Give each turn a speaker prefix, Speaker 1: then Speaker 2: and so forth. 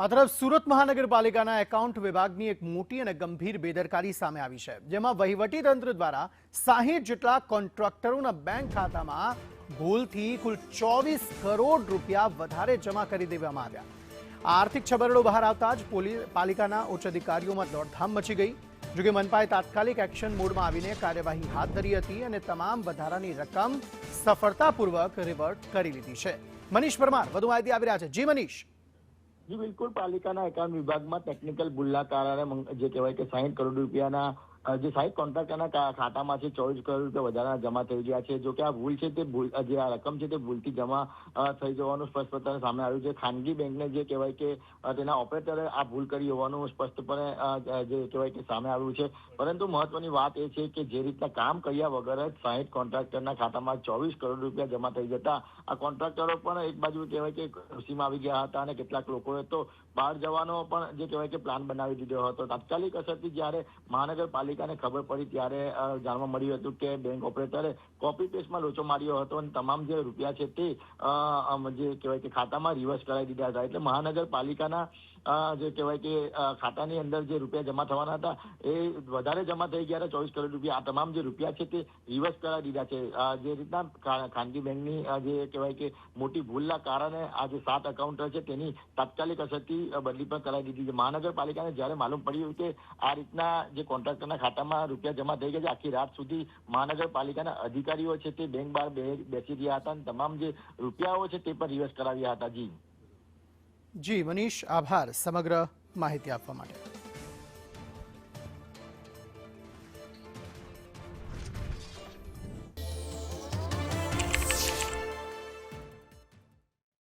Speaker 1: આ તરફ સુરત મહાનગરપાલિકાના એકાઉન્ટ વિભાગની એક મોટી અને ગંભીર બેદરકારી સામે આવી છે, જેમાં વહીવટી તંત્ર દ્વારા 60 જેટલા કોન્ટ્રાક્ટરોના બેંક ખાતામાં ભૂલથી કુલ 24 કરોડ રૂપિયા વધારે જમા કરી દેવામાં આવ્યા। આ આર્થિક છબરડો બહાર આવતા જ પાલિકાના ઉચ્ચ અધિકારીઓમાં દોડધામ મચી ગઈ। જોકે મનપાએ તાત્કાલિક એક્શન મોડમાં આવીને કાર્યવાહી હાથ ધરી હતી અને તમામ વધારાની રકમ સફળતાપૂર્વક રિવર્ટ કરી લીધી છે। મનીષ પરમાર વધુ માહિતી આપી રહ્યા છે। જી મનીષ।
Speaker 2: जी बिल्कुल, पालिकाना एकाउंट विभाग में टेक्निकल भूलना कारणे जे कहेवाय के 60 करोड़ रूपियाना जे 60 कॉन्ट्राक्टरना खातामांथी 24 करोड़ रूपिया વધારાના જમા થઈ ગયા છે। જો કે આ ભૂલ છે તે જે આ રકમ છે તે ભૂલથી જમા થઈ જવાનું સ્પષ્ટપણે સામે આવ્યું છે। ખાનગી બેંકને જે કહેવાય કે તેના ઓપરેટરે આ ભૂલ કરી હોવાનું સ્પષ્ટપણે જે કહેવાય કે સામે આવ્યું છે। પરંતુ મહત્વની વાત એ છે કે જે રીતના કામ કર્યા વગર જ 60 કોન્ટ્રાક્ટરના ખાતામાં 24 કરોડ રૂપિયા જમા થઈ જતા આ કોન્ટ્રાક્ટરો પણ એક બાજુ કહેવાય કે ખુશીમાં આવી ગયા હતા અને કેટલાક લોકોએ તો બહાર જવાનો પણ જે કહેવાય કે પ્લાન બનાવી દીધો હતો। તાત્કાલિક અસરથી જ્યારે મહાનગરપાલિકાને ખબર પડી ત્યારે જાણવા મળ્યું હતું કે બેંક ઓપરેટરે કોપી પેસ્ટમાં લોચો માર્યો હતો અને તમામ જે રૂપિયા છે તે જે કહેવાય કે ખાતામાં રિવર્સ કરાવી દીધા હતા। એટલે મહાનગરપાલિકાના જે કહેવાય કે ખાતાની અંદર જે રૂપિયા જમા થવાના હતા એ વધારે જમા થઈ ગયા 24 કરોડ રૂપિયા। આ તમામ જે રૂપિયા છે તે રિવર્સ કરાવી દીધા છે। જે રીતના ખાનગી બેંકની જે કહેવાય કે મોટી ભૂલના કારણે આ જે 7 એકાઉન્ટર છે તેની તાત્કાલિક અસરથી બદલી પણ કરાવી દીધી છે। મહાનગરપાલિકાને જ્યારે માલુમ પડ્યું કે આ રીતના જે કોન્ટ્રાક્ટરના ખાતામાં રૂપિયા જમા થઈ ગયા છે, આખી રાત સુધી મહાનગરપાલિકાના અધિકારીઓ છે તે બેંક બહાર બેસી રહ્યા હતા અને તમામ જે રૂપિયાઓ છે તે પણ રિવર્સ કરાવ્યા હતા। જી
Speaker 1: મનીષ, આભાર સમગ્ર માહિતી આપવા માટે।